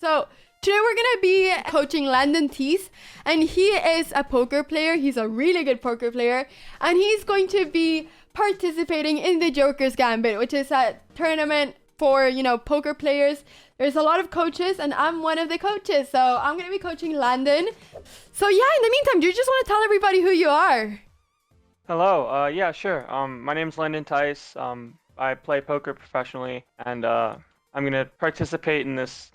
So today we're gonna be coaching Landon Tice, and he is a poker player. He's a really good poker player, and he's going to be participating in the Joker's Gambit, which is a tournament for, you know, poker players. There's a lot of coaches, and I'm one of the coaches, so I'm gonna be coaching Landon. So yeah, in the meantime, do you just want to tell everybody who you are? Hello, yeah, sure. My name's Landon Tice. I play poker professionally, and I'm gonna participate in this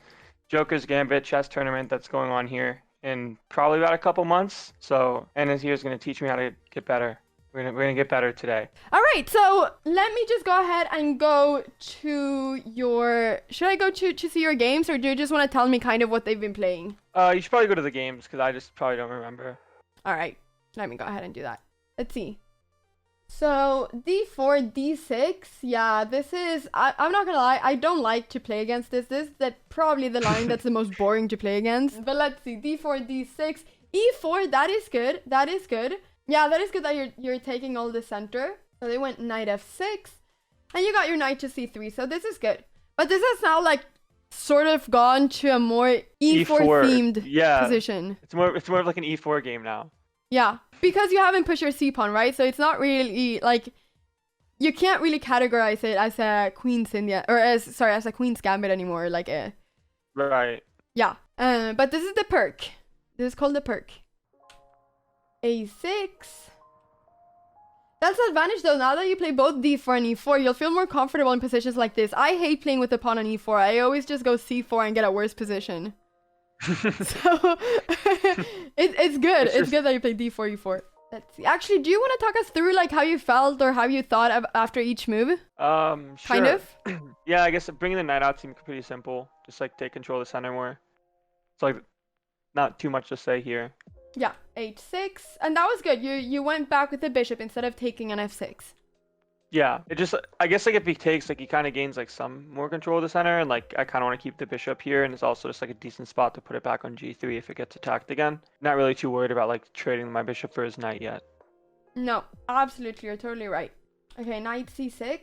Joker's Gambit chess tournament that's going on here in probably about a couple months. So Anna's here is gonna teach me how to get better. We're gonna get better today. All right, so let me just go ahead and go to your... Should I go to see your games, or do you just want to tell me kind of what they've been playing? You should probably go to the games because I just probably don't remember. All right, let me go ahead and do that. Let's see. So d4, d6, yeah, this is, I'm not gonna lie, I don't like to play against this. This is probably the line that's the most boring to play against. But let's see, d4, d6, e4, that is good, that is good. Yeah, that is good that you're taking all the center. So they went knight f6, and you got your knight to c3, so this is good. But this has now like sort of gone to a more e4 themed position. It's more of like an e4 game now. Yeah, because you haven't pushed your c-pawn, right? So it's not really, like, you can't really categorize it as a queen's India, or as a queen's gambit anymore, like a... Right. Yeah, but this is the perk. This is called the perk. a6. That's the advantage though, now that you play both d4 and e4, you'll feel more comfortable in positions like this. I hate playing with the pawn on e4. I always just go c4 and get a worse position. So it's good. It's good that you play d4, e4. Let's see. Actually, do you want to talk us through like how you felt or how you thought after each move? Sure. Kind of. Yeah, I guess bringing the knight out seemed pretty simple. Just like take control of the center more. It's like not too much to say here. Yeah, h6, and that was good. You went back with the bishop instead of taking an f6. Yeah, it just, I guess like if he takes, like he kind of gains like some more control of the center, and like I kind of want to keep the bishop here, and it's also just like a decent spot to put it back on g3 if it gets attacked again. Not really too worried about like trading my bishop for his knight yet. No, absolutely, you're totally right. Okay, knight c6.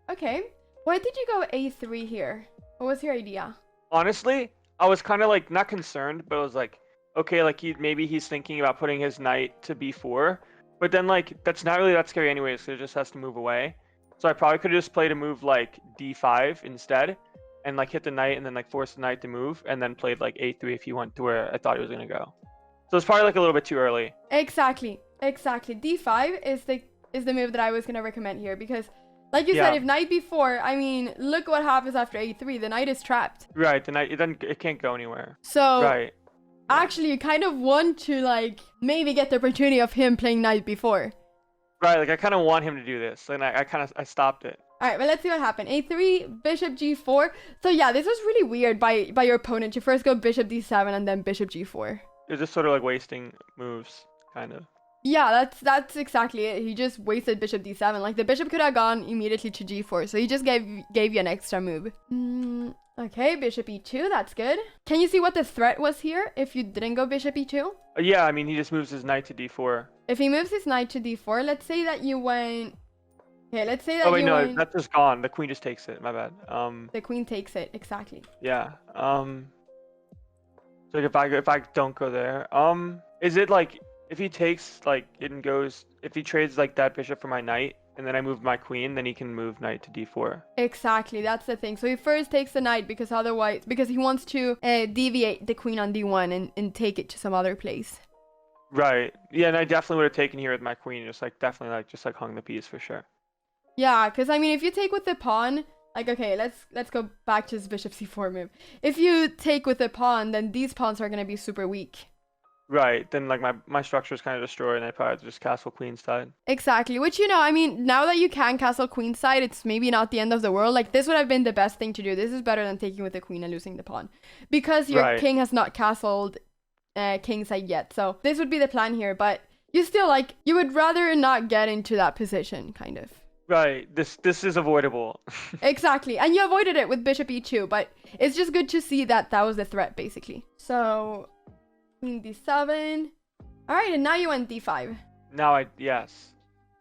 Okay, why did you go a3 here? What was your idea? Honestly, I was kind of like not concerned, but I was like, okay, like maybe he's thinking about putting his knight to b4. But then, like, that's not really that scary anyways, so it just has to move away. So I probably could have just played a move like d5 instead, and like hit the knight and then like force the knight to move, and then played like a3 if he went to where I thought he was gonna go. So it's probably like a little bit too early. Exactly. d5 is the move that I was gonna recommend here, because like you said, if knight b4, I mean, look what happens after a3. The knight is trapped. Right. The knight it can't go anywhere. So right. Actually, you kind of want to, like, maybe get the opportunity of him playing knight b4. Right, like, I kind of want him to do this, and I stopped it. Alright, well, let's see what happened. a3, bishop g4. So, yeah, this was really weird by your opponent to first go bishop d7 and then bishop g4. It was just sort of, like, wasting moves, kind of. Yeah, that's exactly it. He just wasted bishop d7. Like, the bishop could have gone immediately to g4, so he just gave you an extra move. Okay, bishop e2, that's good. Can you see what the threat was here if you didn't go bishop e2? Yeah, I mean, he just moves his knight to d4. If he moves his knight to d4, let's say that you went... Okay, let's say that oh, wait, no, that's just gone. The queen just takes it, my bad. The queen takes it, exactly. Yeah, so if I don't go there, is it like, if he takes, like, it and goes, if he trades, like, that bishop for my knight, and then I move my queen, then he can move knight to d4. Exactly, that's the thing. So he first takes the knight because he wants to deviate the queen on d1 and take it to some other place. Right. Yeah, and I definitely would have taken here with my queen, just like hung the piece for sure. Yeah, because I mean, if you take with the pawn, like, okay, let's go back to his bishop c4 move. If you take with the pawn, then these pawns are going to be super weak. Right, then like my structure is kind of destroyed, and I probably have to just castle queenside. Exactly, which, you know, I mean, now that you can castle queenside, it's maybe not the end of the world. Like, this would have been the best thing to do. This is better than taking with the queen and losing the pawn, because your king has not castled kingside yet. So this would be the plan here, but you still, like, you would rather not get into that position, kind of. Right, this is avoidable. Exactly, and you avoided it with bishop e2, but it's just good to see that that was the threat, basically. So... queen d7. All right, and now you went d5. Yes.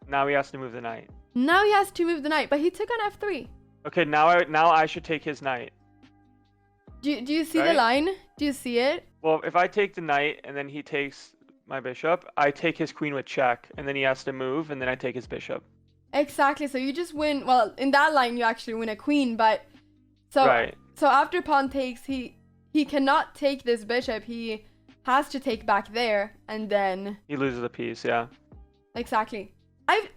Now he has to move the knight. Now he has to move the knight, but he took on f3. Okay, now I should take his knight. Do you see the Right? line? Do you see it? Well, if I take the knight and then he takes my bishop, I take his queen with check, and then he has to move, and then I take his bishop. Exactly. So you just win. Well, in that line, you actually win a queen, but so Right. so after pawn takes, he cannot take this bishop. He has to take back there, and then He loses a piece, yeah. exactly.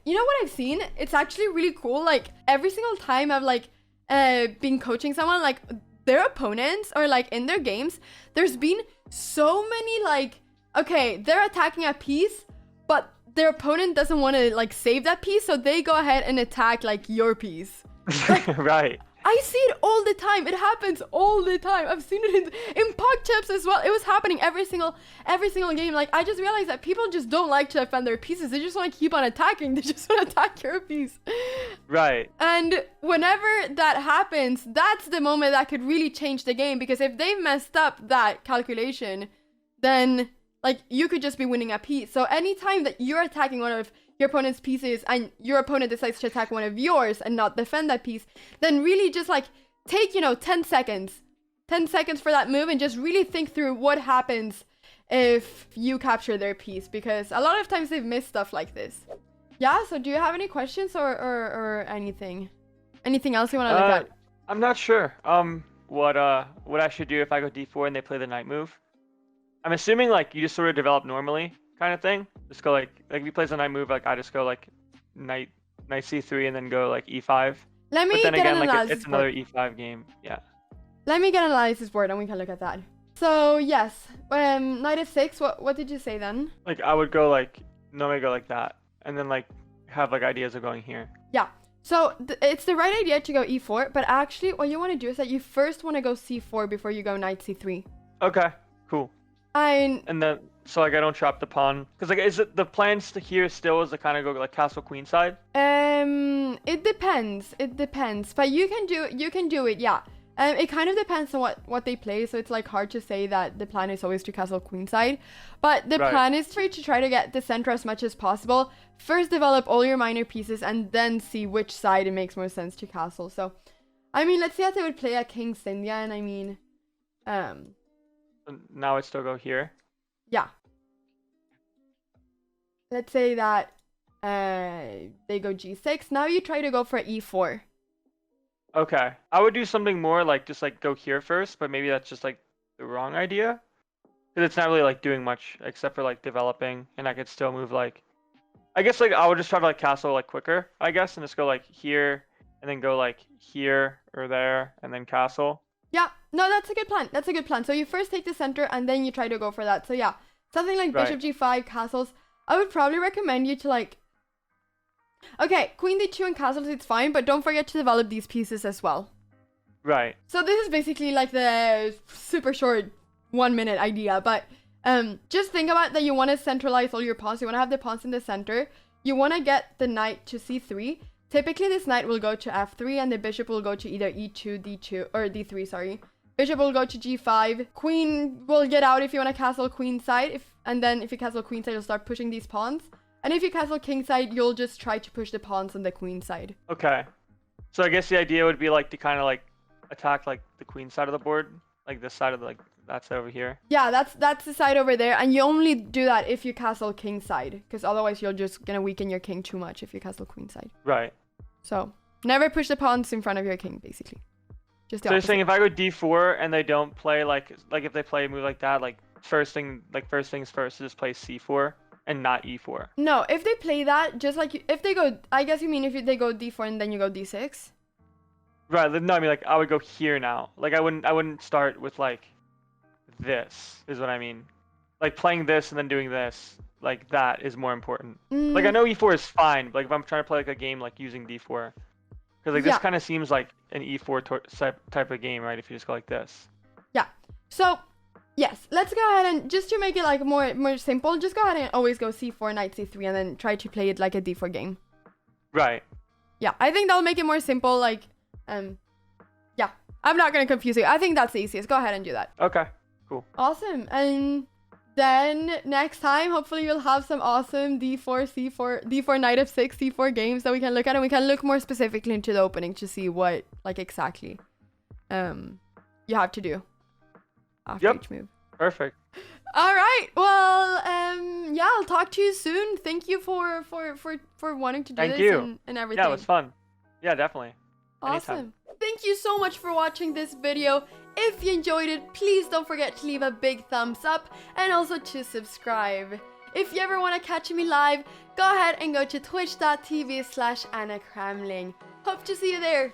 You know what I've seen? It's actually really cool. Like every single time I've like been coaching someone, like their opponents or like in their games, there's been so many like, okay, they're attacking a piece, but their opponent doesn't want to like save that piece, so they go ahead and attack like your piece. Right. I see it all the time. It happens all the time. I've seen it in puck chips as well. It was happening every single game. Like I just realized that people just don't like to defend their pieces. They just want to keep on attacking. They just want to attack your piece. Right. And whenever that happens, that's the moment that could really change the game, because if they messed up that calculation, then like you could just be winning a piece. So anytime that you're attacking one of your opponent's pieces and your opponent decides to attack one of yours and not defend that piece, then really just like take, 10 seconds for that move and just really think through what happens if you capture their piece, because a lot of times they've missed stuff like this. Yeah, so do you have any questions or anything else you want to look at? I'm not sure what I should do if I go d4 and they play the knight move. I'm assuming like you just sort of develop normally kind of thing. Just go like if he plays a knight move, like I just go like knight c3 and then go like e5. Let me But then get again, an like analysis it's another board. e5 game. Yeah. Let me get an analysis board and we can look at that. So yes, knight f6. What did you say then? Like I would go like normally go like that, and then like have like ideas of going here. Yeah. So it's the right idea to go e4, but actually what you want to do is that you first want to go c4 before you go knight c3. Okay. Cool. And then so like I don't trap the pawn, because like is it the plans to here still is to kind of go like castle queen side? it depends, but you can do it, yeah. It kind of depends on what they play, so it's like hard to say that the plan is always to castle queenside, but the plan is to try to get the center as much as possible. First develop all your minor pieces and then see which side it makes more sense to castle. So I mean, let's say that they would play a king Scindia, and I mean Now I still go here. yeah, let's say that they go g6. Now you try to go for e4. Okay. I would do something more like just like go here first, but maybe that's just like the wrong idea. Because it's not really like doing much except for like developing, and I could still move like, I guess like I would just try to like castle like quicker, I guess, and just go like here and then go like here or there and then castle. Yeah, no, that's a good plan. So you first take the center and then you try to go for that. So yeah, something like bishop g5, castles. I would probably recommend you to like, okay, queen d2 and castles, it's fine, but don't forget to develop these pieces as well. Right. So this is basically like the super short 1 minute idea, but just think about that you want to centralize all your pawns. You want to have the pawns in the center. You want to get the knight to c3. Typically this knight will go to f3 and the bishop will go to either e2, d2, or d3, sorry. Bishop will go to g5. Queen will get out if you want to castle queenside. And then if you castle queenside, you'll start pushing these pawns. And if you castle kingside, you'll just try to push the pawns on the queen side. Okay. So I guess the idea would be like to kind of like attack like the queen side of the board, like this side of the, like that side over here. Yeah, that's the side over there, and you only do that if you castle kingside, because otherwise you're just gonna weaken your king too much if you castle queenside. Right. So never push the pawns in front of your king, basically. Just the So you're opposite. saying if I go d4 and they don't play like if they play a move like that, like first things first, just play c4 and not e4. No, if they play that, just like if they go, I guess you mean if they go d4 and then you go d6. Right. No, I mean like I would go here now. Like I wouldn't start with like this is what I mean. Like playing this and then doing this, like that is more important. Like I know e4 is fine, but like if I'm trying to play like a game like using d4, because like this kind of seems like an e4 type of game, right? If you just go like this. Yeah. So yes, let's go ahead and just to make it like more simple, just go ahead and always go c4, knight c3, and then try to play it like a d4 game. Right. Yeah, I think that'll make it more simple. Like, yeah, I'm not gonna confuse you. I think that's the easiest. Go ahead and do that. Okay. Cool. Awesome. And then next time, hopefully you'll have some awesome d4, knight f6, c4 games that we can look at, and we can look more specifically into the opening to see what like exactly you have to do. after each move. Perfect. All right. Well, yeah, I'll talk to you soon. Thank you for wanting to do Thank this you. and everything. Yeah, it was fun. Yeah, definitely. Awesome. Anytime. Thank you so much for watching this video. If you enjoyed it, please don't forget to leave a big thumbs up and also to subscribe. If you ever want to catch me live, go ahead and go to twitch.tv/AnnaCramling. Hope to see you there.